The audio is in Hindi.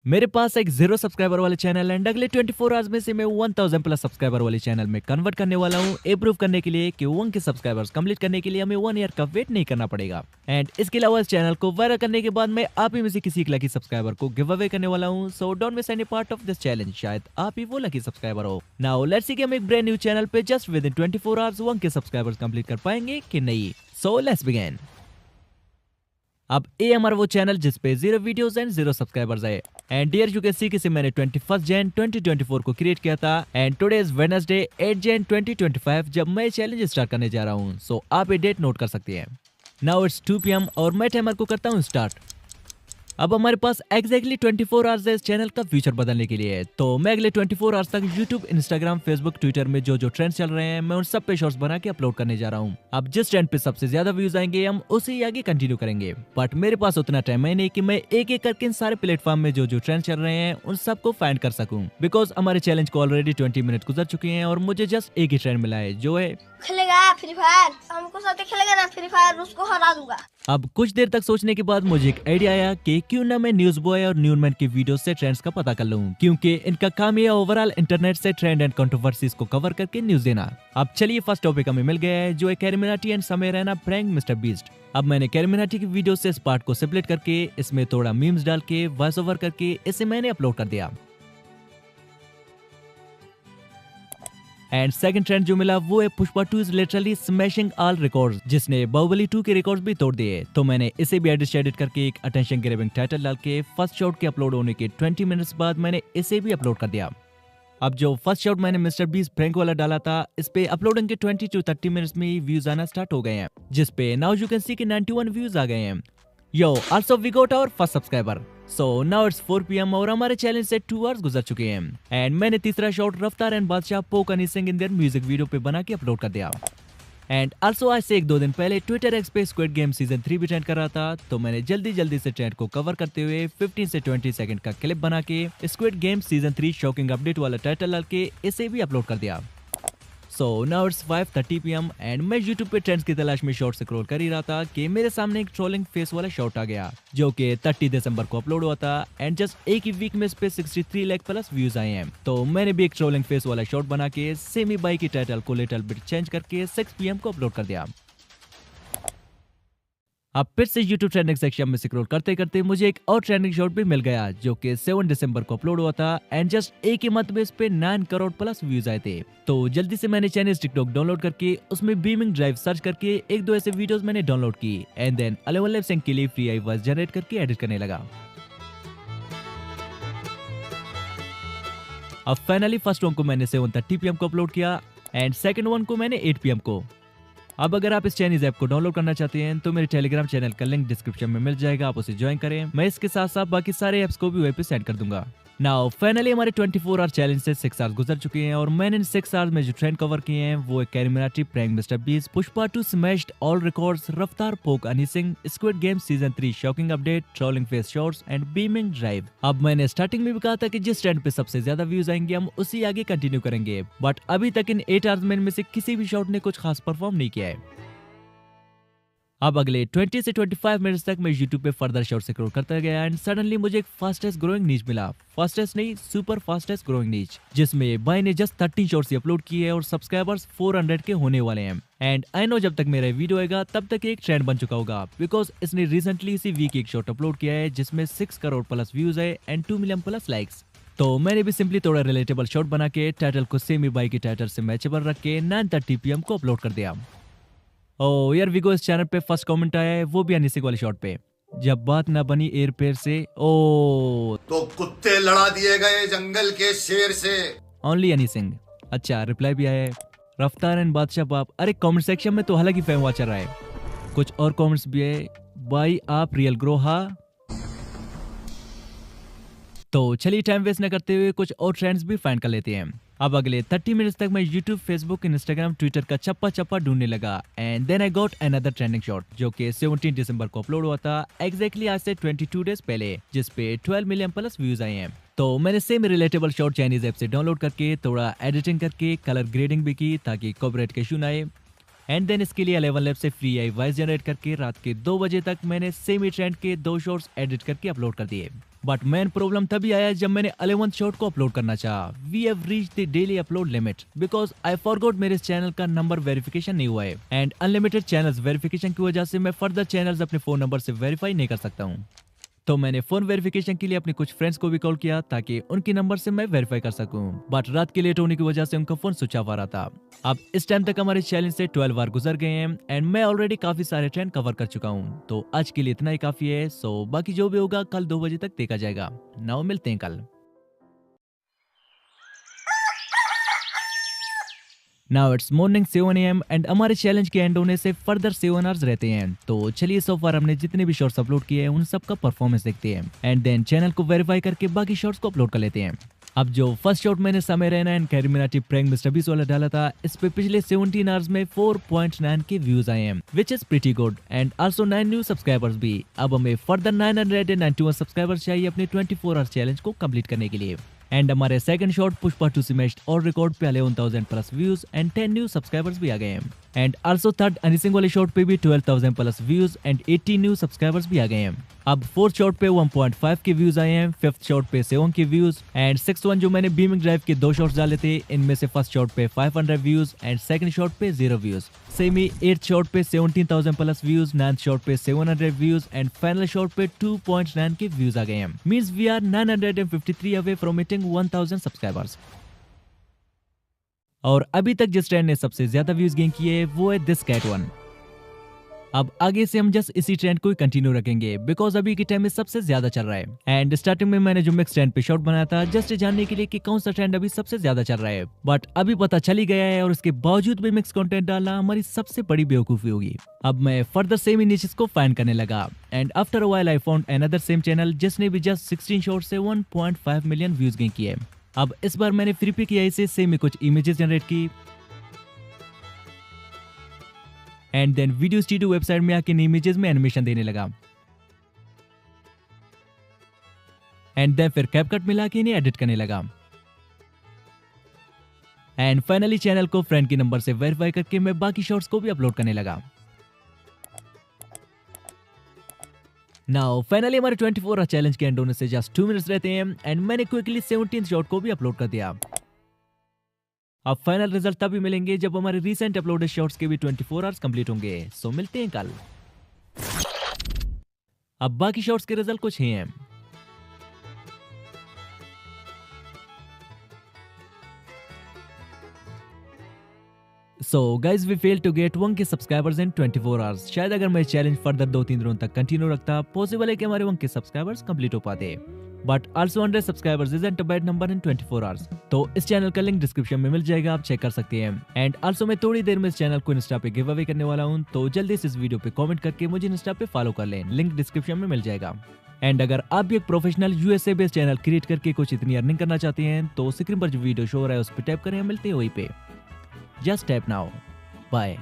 मेरे पास एक 0 सब्सक्राइबर वाले चैनल एंड अगले 24 आवर्स में से मैं 1000 प्लस सब्सक्राइबर वाले चैनल में कन्वर्ट करने वाला हूँ। ये प्रूव करने के लिए कि 1 के सब्सक्राइबर्स कंप्लीट करने के लिए हमें 1 ईयर का वेट नहीं करना पड़ेगा। एंड इसके अलावा इस चैनल को वायरल करने के बाद मैं आप ही में से किसी एक लकी सब्सक्राइबर को गिव अवे करने वाला हूँ। So don't miss any part of this challenge. शायद आप ही वो लकी सब्सक्राइबर हो। नाउ लेट्स सी कि हम एक ब्रांड न्यू चैनल पे जस्ट विद इन 24 आवर्स 1 के सब्सक्राइबर्स कंप्लीट कर पाएंगे कि नहीं। So let's begin. अब ये हमारा वो चैनल जिसपे 0 वीडियोस एंड 0 सब्सक्राइबर्स है। एंड डियर यू कैन सी कि मैंने 21 जन 2024 को क्रिएट किया था एंड टुडे इज वेडनेसडे 8 जन 2025 जब मैं चैलेंज स्टार्ट करने जा रहा हूँ। सो आप ये डेट नोट कर सकते हैं। नाउ इट्स 2 PM और मैं टाइमर को करता हूँ स्टार्ट। अब हमारे पास एग्जैक्टली 24 आवर्स है इस चैनल का फ्यूचर बदलने के लिए। तो मैं अगले 24 आवर्स तक यूट्यूब, इंस्टाग्राम, फेसबुक, ट्विटर में जो जो ट्रेंड्स चल रहे हैं मैं उन सब पे शॉर्ट्स बना के अपलोड करने जा रहा हूँ। अब जिस ट्रेंड पे सबसे ज्यादा व्यूज आएंगे हम उसे ही आगे कंटिन्यू करेंगे। बट मेरे पास उतना टाइम है नहीं कि मैं एक एक करके इन सारे प्लेटफॉर्म में जो जो ट्रेंड चल रहे हैं उन सबको फाइंड कर सकूं। बिकॉज हमारे चैलेंज को ऑलरेडी 20 मिनट गुजर चुके हैं और मुझे जस्ट एक ही ट्रेंड मिला है जो है खेलेगा फ्री फायर। हमको साथ खेलेगा ना फ्री फायर, उसको हरा दूंगा। अब कुछ देर तक सोचने के बाद मुझे एक आइडिया आया कि क्यों ना मैं न्यूज बॉय और न्यूनमैन की वीडियो से ट्रेंड्स का पता कर लूं, क्योंकि इनका काम है ओवरऑल इंटरनेट से ट्रेंड एंड कंट्रोवर्सीज को कवर करके न्यूज देना। अब चलिए फर्स्ट टॉपिक हमें मिल गया है जो है कैरिमिनाटी एंड समय रैना प्रैंक मिस्टर बीस्ट। अब मैंने कैरिमिनाटी की वीडियो से इस पार्ट को सेपरेट करके इसमें थोड़ा मीम्स डाल के वॉइस ओवर करके इसे मैंने अपलोड कर दिया। एंड सेकंड ट्रेंड जो मिला वो है Pushpa 2 is literally smashing all records, जिसने बाहुबली 2 के रिकॉर्ड्स भी तोड़ दिए। तो मैंने इसे भी एडिट करके एक अटेंशन ग्रैबिंग टाइटल डाल के फर्स्ट शॉट के अपलोड होने के 20 मिनट्स बाद मैंने इसे भी अपलोड कर दिया। अब जो फर्स्ट शॉट मैंने मिस्टर बीस्ट प्रैंक वाला डाला था इस पे अपलोडिंग के 20 to 30 मिनट्स में ही व्यूज आना स्टार्ट हो गए हैं, जिसपे नाउ यू कैन सी कि 91 व्यूज आ गए हैं। Yo also we got our first subscriber. So now it's 4 PM और हमारे चैलेंज से 2 आवर्स गुजर चुके हैं। एंड मैंने तीसरा शॉट रफ्तार एंड बादशाह पोक Honey Singh in their music video पे बना के अपलोड कर दिया। एंड आल्सो आज से 1-2 दिन पहले ट्विटर एक्स पे स्क्विड गेम सीजन 3 भी ट्रेंड कर रहा था। तो मैंने जल्दी से ट्रेंड को कवर करते हुए 15 से 20 सेकंड का क्लिप बना के squid game season 3 shocking update वाला टाइटल डाल के इसे भी अपलोड कर दिया। सो नाउ इट्स 5:30 PM एंड मैं YouTube पे ट्रेंड्स की तलाश में शॉर्ट स्क्रॉल कर ही रहा था कि मेरे सामने एक ट्रोलिंग फेस वाला शॉट आ गया जो कि 30 दिसंबर को अपलोड हुआ था। एंड जस्ट एक ही वीक में इस पे 63 लाख प्लस व्यूज आए हैं। तो मैंने भी एक ट्रोलिंग फेस वाला शॉट बना के सेमी बाई की टाइटल को लिटिल बिट चेंज करके 6 PM को अपलोड कर दिया। अब फिर से YouTube ट्रेंडिंग सेक्शन में स्क्रॉल करते करते मुझे एक और ट्रेंडिंग शॉट भी मिल गया जो कि 7 दिसंबर को अपलोड हुआ था। एंड जस्ट एक ही मंथ में इस पे 9 करोड़ प्लस व्यूज आए थे। तो जल्दी से मैंने चाइनीज टिकटॉक डाउनलोड करके उसमें बीमिंग ड्राइव सर्च करके 1-2 ऐसे वीडियोस मैंने डाउनलोड की एंड देन 11 लिप सिंक के लिए फ्री आई वॉइस जनरेट करके एडिट करने लगा। अब फाइनली फर्स्ट वन को मैंने 7:30 PM को अपलोड किया एंड सेकंड वन को मैंने 8 PM को। अब अगर आप इस चाइनीज ऐप को डाउनलोड करना चाहते हैं तो मेरे टेलीग्राम चैनल का लिंक डिस्क्रिप्शन में मिल जाएगा, आप उसे ज्वाइन करें। मैं इसके साथ साथ बाकी सारे ऐप्स को भी वहीं पे सेंड कर दूंगा। नाउ फाइनली हमारे 24 आवर चैलेंज से 6 आवर्स गुजर चुके हैं और मैंने इन 6 आवर्स में जो ट्रेंड कवर किए हैं वो है CarryMinati prank Mister Beast, Pushpa 2 smashed all records, Raftaar poke Honey Singh, squid game season 3 shocking update, trolling face shots and beaming drive. अब मैंने स्टार्टिंग में भी कहा था कि जिस ट्रेंड पे सबसे ज्यादा व्यूज आएंगे हम उसी आगे कंटिन्यू करेंगे। बट अभी तक इन 8 आवर्स में से किसी भी शॉट ने कुछ खास परफॉर्म नहीं किया है। अब अगले 20 से 25 मिनट्स तक मैं YouTube पे फर्दर शॉर्ट स्क्रॉल करता गया एंड सडनली मुझे एक फास्टेस्ट ग्रोइंग नीच मिला। फास्टेस्ट नहीं, सुपर फास्टेस्ट ग्रोइंग नीच, जिसमें भाई ने जस्ट 13 शॉर्ट्स अपलोड किए हैं और सब्सक्राइबर्स 400 के होने वाले हैं। एंड आई नो जब तक मेरा वीडियो आएगा तब तक एक ट्रेंड बन चुका होगा, बिकॉज इसने रिसेंटली इसी वीक एक शॉर्ट अपलोड किया है जिसमें 6 करोड़ प्लस व्यूज है एंड 2 मिलियन प्लस लाइक्स। तो मैंने भी सिंपली थोड़ा रिलेटेबल शॉट बना के टाइटल को सेमी बाई की टाइटल से मैचेबल रख के 9:30 PM को अपलोड कर दिया। ओ यार विगो इस चैनल पे फर्स्ट कमेंट आया है वो भी हनी सिंह वाले शॉट पे, जब बात ना बनी एयर पेयर से ओ तो कुत्ते लड़ा दिए गए जंगल के शेर से। ओनली हनी सिंह। अच्छा रिप्लाई भी आया है रफ्तार एंड बादशाह बाप। अरे कमेंट सेक्शन में तो हालांकि फैम वॉच चल रहा है। कुछ और कमेंट्स भी है, भाई आप रियल ग्रो हा। तो चलिए टाइम वेस्ट न करते हुए कुछ और ट्रेंड्स भी फाइंड कर लेते हैं। अब अगले 30 मिनट्स तक मैं YouTube, Facebook, Instagram, Twitter का चप्पा ढूंढने लगा and then I got another trending shot जो कि 17 दिसंबर को अपलोड हुआ था, एग्जैक्टली आज से 22 डेज पहले, जिसपे 12 मिलियन प्लस व्यूज आए हैं। तो मैंने same relatable shot Chinese app से डाउनलोड करके थोड़ा एडिटिंग करके कलर ग्रेडिंग भी की ताकि कॉपीराइट के इशू ना आए। एंड देन इसके लिए 11 लैब से फ्री आई वॉइस जनरेट करके रात के 2 बजे तक मैंने सेम ही ट्रेंड के 2 शॉर्ट्स एडिट करके अपलोड कर दिए। बट मेन प्रॉब्लम तभी आया जब मैंने 11th शॉट को अपलोड करना चाहा। We have reached the daily upload limit because I forgot मेरे इस चैनल का नंबर वेरिफिकेशन नहीं हुआ है एंड अनलिमिटेड चैनल्स वेरिफिकेशन की वजह से मैं फर्दर चैनल्स अपने फोन नंबर से वेरीफाई नहीं कर सकता हूँ। तो मैंने फोन वेरिफिकेशन के लिए अपने कुछ फ्रेंड्स को भी कॉल किया ताकि उनकी नंबर से मैं वेरीफाई कर सकूं, बट रात के लेट होने की वजह से उनका फोन स्विच ऑफ आ रहा था। अब इस टाइम तक हमारे चैलेंज से 12 बार गुजर गए हैं एंड मैं ऑलरेडी काफी सारे ट्रेंड कवर कर चुका हूं, तो आज के लिए इतना ही काफी है। सो बाकी जो भी होगा कल 2 बजे तक देखा जाएगा। नाउ मिलते हैं कल। Now it's morning 7 AM and हमारे चैलेंज के एंड होने से फर्दर 7 आवर्स रहते हैं। तो चलिए सो फार हमने जितने भी शॉट्स अपलोड किए हैं उन सब का परफॉर्मेंस देखते हैं एंड देन चैनल को वेरीफाई करके बाकी शॉट्स को अपलोड कर लेते हैं। अब जो फर्स्ट शॉट मैंने समय Raina and CarryMinati prank mister बीस वाला डाला था, इस पे पिछले 17 आवर्स में 4.9 के व्यूज आए हैं which is pretty good and also 9 new subscribers भी। अब हमें फर्दर 991 सब्सक्राइबर्स चाहिए अपने 24 आवर्स चैलेंज को कंप्लीट करने के लिए। एंड हमारे सेकंड शॉट पुष्पा 2 स्मैश्ड और रिकॉर्ड पे 11,000 plus views and 10 new subscribers भी आ गए हैं। एंड आल्सो थर्ड अनिसिंग वाले शॉट पे भी 12,000 plus views and 80 new subscribers भी आ गए हैं। अब फोर्थ शॉट पे 1.5 के व्यूज आए हैं, फिफ्थ शॉट पे 7 के व्यूज एंड सिक्स्थ वन जो मैंने बीमिंग ड्राइव के 2 शॉट्स डाले थे, इनमें से फर्स्ट शॉट पे 500 व्यूज एंड सेकंड शॉट पे 0 व्यूज। सेम ही 8th शॉट पे 17,000 प्लस व्यूज, 9th शॉट पे 700 व्यूज एंड फाइनल शॉट पे 2.9 के व्यूज आ गए हैं। Means we are 953 away from hitting 1000 subscribers. और अभी तक जिस ट्रेंड ने सबसे ज्यादा व्यूज गेन किए वो है दिस कैट वन। अब आगे से हम जस्ट इसी ट्रेंड को ही कंटिन्यू रखेंगे बिकॉज अभी के टाइम में सबसे ज्यादा चल रहा है। एंड स्टार्टिंग में मैंने जो मिक्स ट्रेंड पे शॉट बनाया था जस्ट जानने के लिए कि कौन सा ट्रेंड अभी सबसे ज्यादा चल रहा है, बट अभी पता चल ही गया है और इसके बावजूद भी मिक्स कंटेंट डालना हमारी सबसे बड़ी बेवकूफी होगी। अब मैं फर्दर सेम इमेजेस को फाइंड करने लगा and after a while I found another same channel जिसने भी जस्ट 16 शॉट से 1.5 मिलियन व्यूज गेन किए। अब इस बार मैंने फ्री पे किया इसे सेम में कुछ इमेजेस जनरेट की and then video studio website में आके इमेजेस में एनिमेशन देने लगा एंड देन फिर कैपकट मिला के इन्हें एडिट करने लगा एंड फाइनली चैनल को फ्रेंड के नंबर से वेरीफाई करके मैं बाकी शॉट्स को भी अपलोड करने लगा। नाउ फाइनली हमारे 24 आवर चैलेंज के एंड होने से जस्ट 2 मिनट्स रहते हैं एंड मैंने क्विकली 17th शॉट को भी अपलोड कर दिया। अब फाइनल रिजल्ट तभी मिलेंगे जब हमारे रीसेंट अपलोडेड शॉट्स के भी 24 आवर्स कंप्लीट होंगे। सो मिलते हैं कल। अब बाकी शॉट्स के रिजल्ट कुछ ही हैं। So guys, we failed to get 1K subscribers in 24 hours। शायद अगर मैं चैलेंज फर्दर 2-3 दिनों तक कंटिन्यू रखता पॉसिबल है कि हमारे 1K सब्सक्राइबर्स कंप्लीट हो पाते, but also 100 subscribers isn't a bad number in 24 hours. तो इस चैनल का लिंक डिस्क्रिप्शन में मिल जाएगा, आप चेक कर सकते हैं। एंड आल्सो मैं थोड़ी देर में इस चैनल को इंस्टा पे गिव अवे करने वाला हूँ, तो जल्दी से इस वीडियो पे कमेंट करके मुझे इंस्टा पे फॉलो कर लें, लिंक डिस्क्रिप्शन में मिल जाएगा। एंड अगर आप भी एक professional USA based channel create करके कुछ इतनी अर्निंग करना चाहते हैं तो स्क्रीन पर जो वीडियो शो हो रहा है उस पर टैप करें, मिलते हैं वहीं पे। Just tap now. बाय।